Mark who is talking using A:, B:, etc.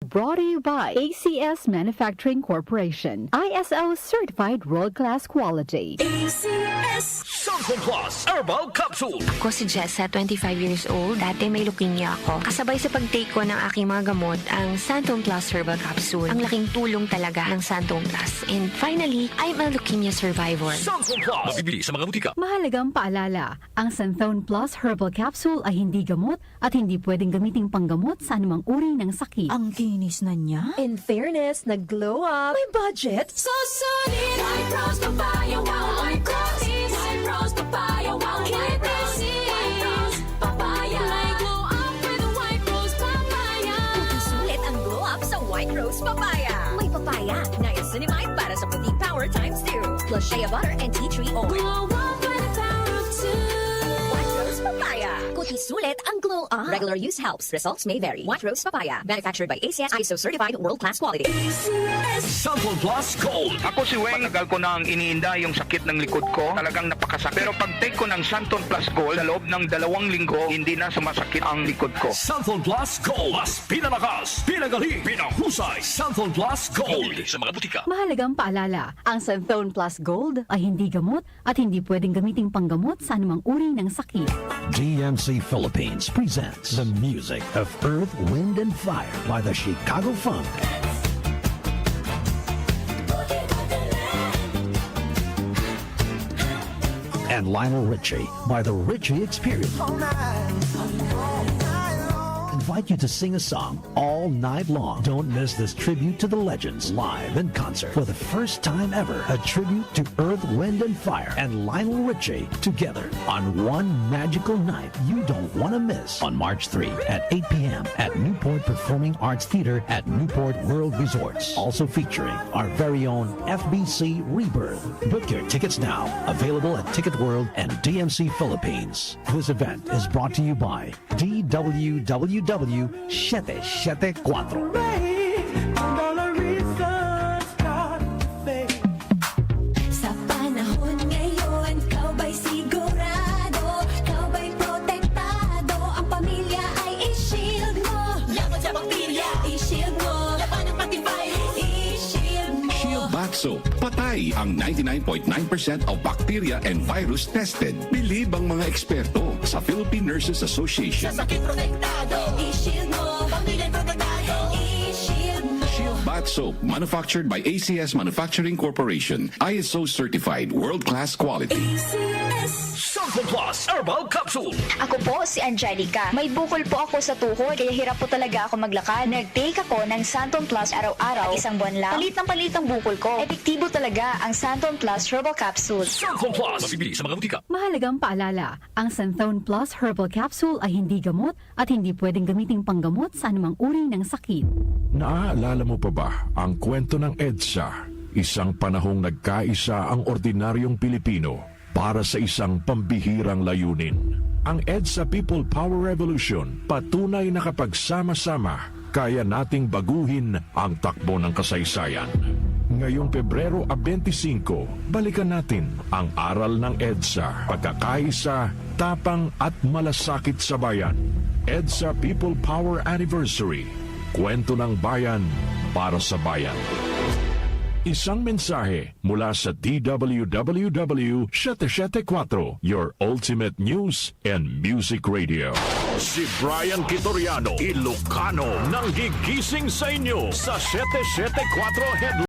A: Brought to you by ACS Manufacturing Corporation. ISO certified world-class quality.
B: ACS Santon Plus Herbal Capsule.
C: Ako si Jessa, 25 years old. Dati may leukemia ako. Kasabay sa pag-take ko ng aking mga gamot, ang Santon Plus Herbal Capsule. Ang laking tulong talaga ng Santon Plus. And finally, I'm a leukemia survivor.
B: Santon Plus. Mabibili sa mga butika.
A: Mahalagang paalala, ang Santhone Plus Herbal Capsule ay hindi gamot at hindi pwedeng gamiting panggamot sa anumang uri ng sakit.
D: Ang kinis na niya.
E: In fairness, nag-glow up.
D: May budget.
F: So solid. White Rose Papaya, wow, White Rose. White Rose Papaya, wow, White Rose. White Rose Papaya. May glow up with a White Rose Papaya.
D: Sulit ang glow up sa White Rose Papaya. May papaya, niacinamide para sa puti power times 2. Plus shea butter and tea tree oil.
F: Glow up with the power of two.
D: White Rose Papaya. Kuti sulit ang glow up. Regular use helps. Results may vary. White Rose Papaya. Manufactured by ACS ISO certified world-class quality.
B: Santon Plus Gold.
G: Ako si Weng, matagal ko nang iniinda yung sakit ng likod ko. Talagang napakasakit. Pero pag take ko ng Santon Plus Gold, sa loob ng 2 linggo, hindi na sumasakit ang likod ko.
B: Santon Plus Gold. Mas pinalakas, pinagaling, pinahusay. Santon Plus Gold. Mabibili sa mga butika.
A: Mahalagang paalala, ang Santhone Plus Gold ay hindi gamot at hindi pwedeng gamiting panggamot sa anumang uri ng sakit.
H: DMC Philippines presents the music of Earth, Wind, and Fire by the Chicago Funk. And Lionel Richie by the Richie Experience. Invite you to sing a song all night long. Don't miss this tribute to the legends live in concert. For the first time ever, a tribute to Earth, Wind, and Fire and Lionel Richie together on one magical night you don't want to miss on March 3 at 8 p.m. at Newport Performing Arts Theater at Newport World Resorts. Also featuring our very own FBC Rebirth. Book your tickets now. Available at Ticket World and DMC Philippines. This event is brought to you by DWWW 774.
F: Sa panahon ngayon, kau ba'y sigurado? Kau ba'y protektado? Ang pamilya ay i-shield mo. Laban sa bakterya, i-shield mo. Laban ng pati virus, i-shield mo.
I: Shield Bath Soap. Patay ang 99.9% of bacteria and virus tested. Believe ang mga eksperto sa Philippine Nurses Association.
F: Sa sakit protektado, i-shield mo. Pamilya protektado, i-shield mo.
I: Shield Bath Soap, manufactured by ACS Manufacturing Corporation. ISO certified world-class quality.
B: Santon Plus Herbal Capsule.
C: Ako po si Angelica. May bukol po ako sa tuhod, kaya hirap po talaga ako maglakad. Nag-take ako ng Santon Plus araw-araw. At 1 buwan lang, palit ang bukol ko. Epektibo talaga ang Santon Plus Herbal Capsule.
B: Santon Plus. Mabibili sa mga butika.
A: Mahalagang paalala, ang Santhone Plus Herbal Capsule ay hindi gamot at hindi pwedeng gamiting panggamot sa anumang uri ng sakit.
J: Naaalala mo pa ba ang kwento ng EDSA? Isang panahong nagkaisa ang ordinaryong Pilipino para sa isang pambihirang layunin. Ang EDSA People Power Revolution patunay na kapag sama-sama, kaya nating baguhin ang takbo ng kasaysayan. Ngayong Pebrero 25, balikan natin ang aral ng EDSA, pagkakaisa, tapang at malasakit sa bayan. EDSA People Power Anniversary. Kwento ng bayan para sa bayan. Isang mensahe mula sa DWWW 774, your ultimate news and music radio.
B: Si Brian Kitoriano, Ilocano, nang gigising sa inyo sa 774 Headline.